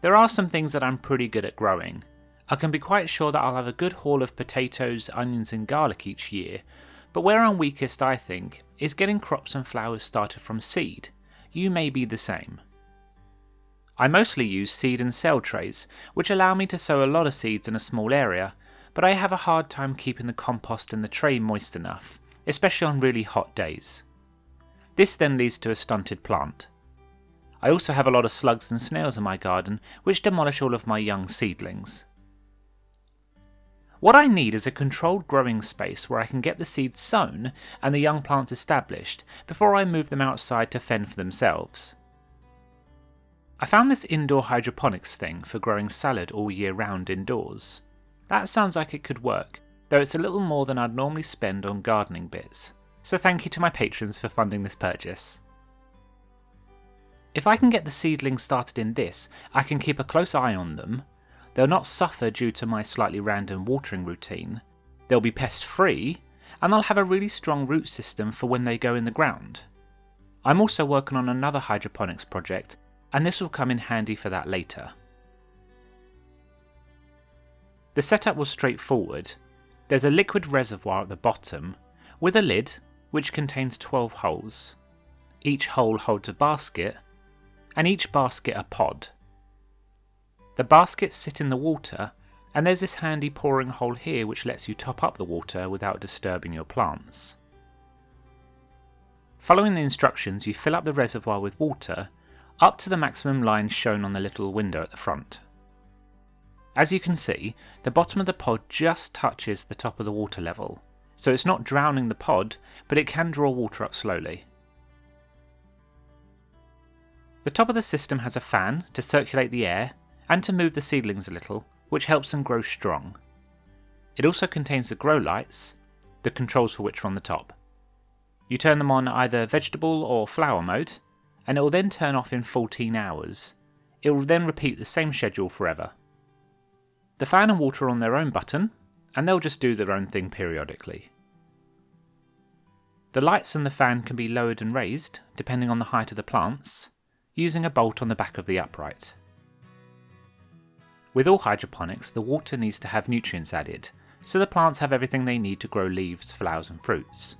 There are some things that I'm pretty good at growing. I can be quite sure that I'll have a good haul of potatoes, onions and garlic each year, but where I'm weakest, I think, is getting crops and flowers started from seed. You may be the same. I mostly use seed and cell trays, which allow me to sow a lot of seeds in a small area, but I have a hard time keeping the compost in the tray moist enough, especially on really hot days. This then leads to a stunted plant. I also have a lot of slugs and snails in my garden, which demolish all of my young seedlings. What I need is a controlled growing space where I can get the seeds sown and the young plants established before I move them outside to fend for themselves. I found this indoor hydroponics thing for growing salad all year round indoors. That sounds like it could work, though it's a little more than I'd normally spend on gardening bits, so thank you to my patrons for funding this purchase. If I can get the seedlings started in this, I can keep a close eye on them. They'll not suffer due to my slightly random watering routine, they'll be pest free, and they'll have a really strong root system for when they go in the ground. I'm also working on another hydroponics project, and this will come in handy for that later. The setup was straightforward. There's a liquid reservoir at the bottom, with a lid which contains 12 holes. Each hole holds a basket, and each basket a pod. The baskets sit in the water, and there's this handy pouring hole here which lets you top up the water without disturbing your plants. Following the instructions, you fill up the reservoir with water up to the maximum line shown on the little window at the front. As you can see, the bottom of the pod just touches the top of the water level, so it's not drowning the pod, but it can draw water up slowly. The top of the system has a fan to circulate the air and to move the seedlings a little, which helps them grow strong. It also contains the grow lights, the controls for which are on the top. You turn them on either vegetable or flower mode, and it will then turn off in 14 hours. It will then repeat the same schedule forever. The fan and water are on their own button, and they'll just do their own thing periodically. The lights and the fan can be lowered and raised, depending on the height of the plants, using a bolt on the back of the upright. With all hydroponics, the water needs to have nutrients added, so the plants have everything they need to grow leaves, flowers and fruits.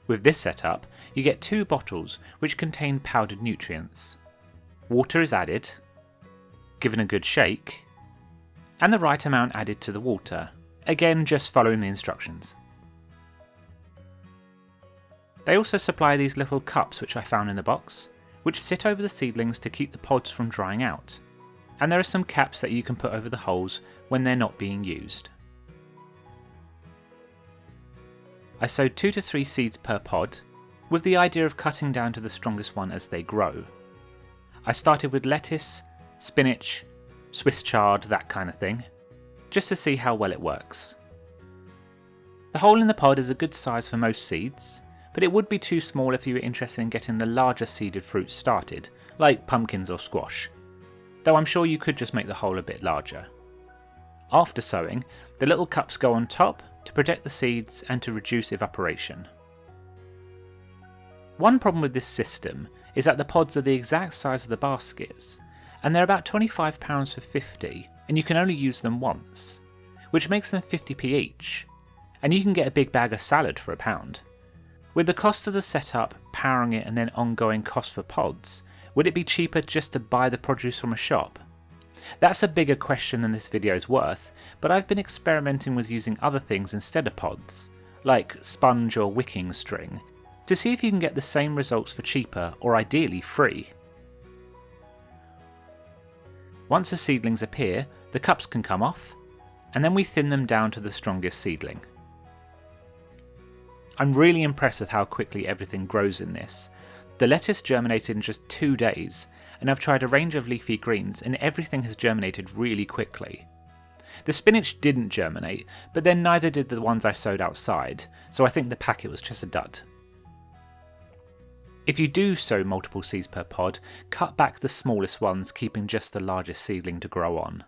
With this setup, you get 2 bottles which contain powdered nutrients. Water is added, given a good shake, and the right amount added to the water, again just following the instructions. They also supply these little cups which I found in the box, which sit over the seedlings to keep the pods from drying out, and there are some caps that you can put over the holes when they're not being used. I sowed 2 to 3 seeds per pod, with the idea of cutting down to the strongest one as they grow. I started with lettuce, spinach, Swiss chard, that kind of thing, just to see how well it works. The hole in the pod is a good size for most seeds, but it would be too small if you were interested in getting the larger seeded fruits started, like pumpkins or squash, though I'm sure you could just make the hole a bit larger. After sowing, the little cups go on top to protect the seeds and to reduce evaporation. One problem with this system is that the pods are the exact size of the baskets, and they're about £25 for 50, and you can only use them once, which makes them 50p each, and you can get a big bag of salad for £1. With the cost of the setup, powering it and then ongoing cost for pods, would it be cheaper just to buy the produce from a shop? That's a bigger question than this video is worth, but I've been experimenting with using other things instead of pods, like sponge or wicking string, to see if you can get the same results for cheaper or ideally free. Once the seedlings appear, the cups can come off, and then we thin them down to the strongest seedling. I'm really impressed with how quickly everything grows in this. The lettuce germinated in just 2 days, and I've tried a range of leafy greens and everything has germinated really quickly. The spinach didn't germinate, but then neither did the ones I sowed outside, so I think the packet was just a dud. If you do sow multiple seeds per pod, cut back the smallest ones, keeping just the largest seedling to grow on.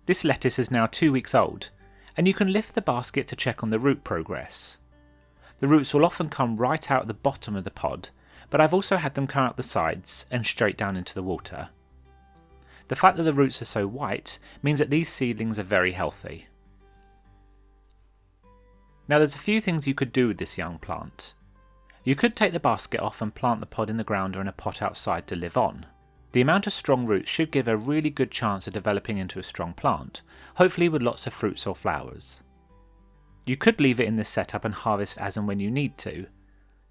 This lettuce is now 2 weeks old, and you can lift the basket to check on the root progress. The roots will often come right out the bottom of the pod, but I've also had them come out the sides and straight down into the water. The fact that the roots are so white means that these seedlings are very healthy. Now there's a few things you could do with this young plant. You could take the basket off and plant the pod in the ground or in a pot outside to live on. The amount of strong roots should give a really good chance of developing into a strong plant, hopefully with lots of fruits or flowers. You could leave it in this setup and harvest as and when you need to.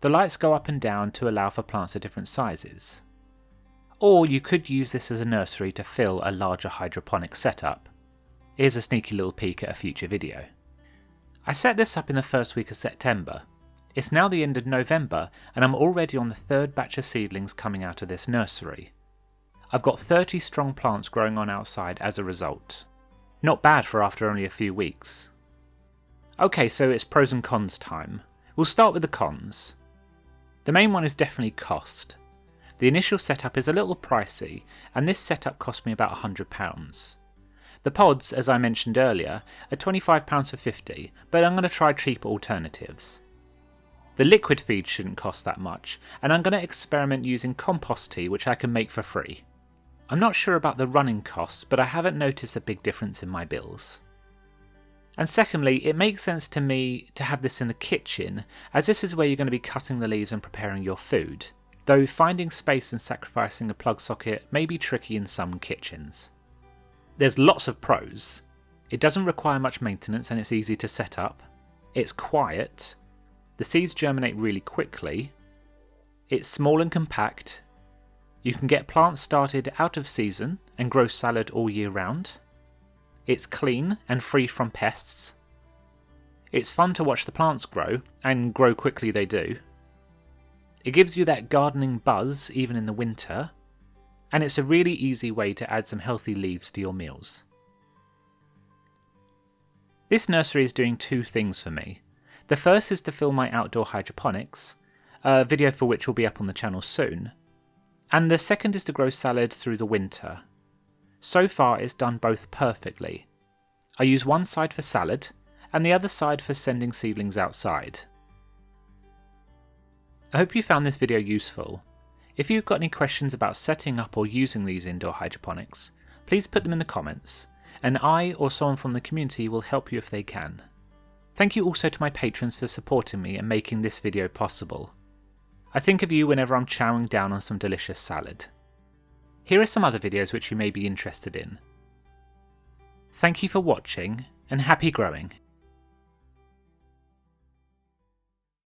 The lights go up and down to allow for plants of different sizes. Or you could use this as a nursery to fill a larger hydroponic setup. Here's a sneaky little peek at a future video. I set this up in the first week of September. It's now the end of November and I'm already on the third batch of seedlings coming out of this nursery. I've got 30 strong plants growing on outside as a result. Not bad for after only a few weeks. Okay, so it's pros and cons time. We'll start with the cons. The main one is definitely cost. The initial setup is a little pricey, and this setup cost me about £100. The pods, as I mentioned earlier, are £25 for 50, but I'm going to try cheaper alternatives. The liquid feed shouldn't cost that much, and I'm going to experiment using compost tea, which I can make for free. I'm not sure about the running costs, but I haven't noticed a big difference in my bills. And secondly, it makes sense to me to have this in the kitchen, as this is where you're going to be cutting the leaves and preparing your food, though finding space and sacrificing a plug socket may be tricky in some kitchens. There's lots of pros. It doesn't require much maintenance and it's easy to set up. It's quiet. The seeds germinate really quickly. It's small and compact. You can get plants started out of season and grow salad all year round. It's clean and free from pests. It's fun to watch the plants grow, and grow quickly they do. It gives you that gardening buzz even in the winter, and it's a really easy way to add some healthy leaves to your meals. This nursery is doing two things for me. The first is to film my outdoor hydroponics, a video for which will be up on the channel soon, and the second is to grow salad through the winter. So far it's done both perfectly. I use one side for salad and the other side for sending seedlings outside. I hope you found this video useful. If you've got any questions about setting up or using these indoor hydroponics, please put them in the comments, and I or someone from the community will help you if they can. Thank you also to my patrons for supporting me and making this video possible. I think of you whenever I'm chowing down on some delicious salad. Here are some other videos which you may be interested in. Thank you for watching, and happy growing!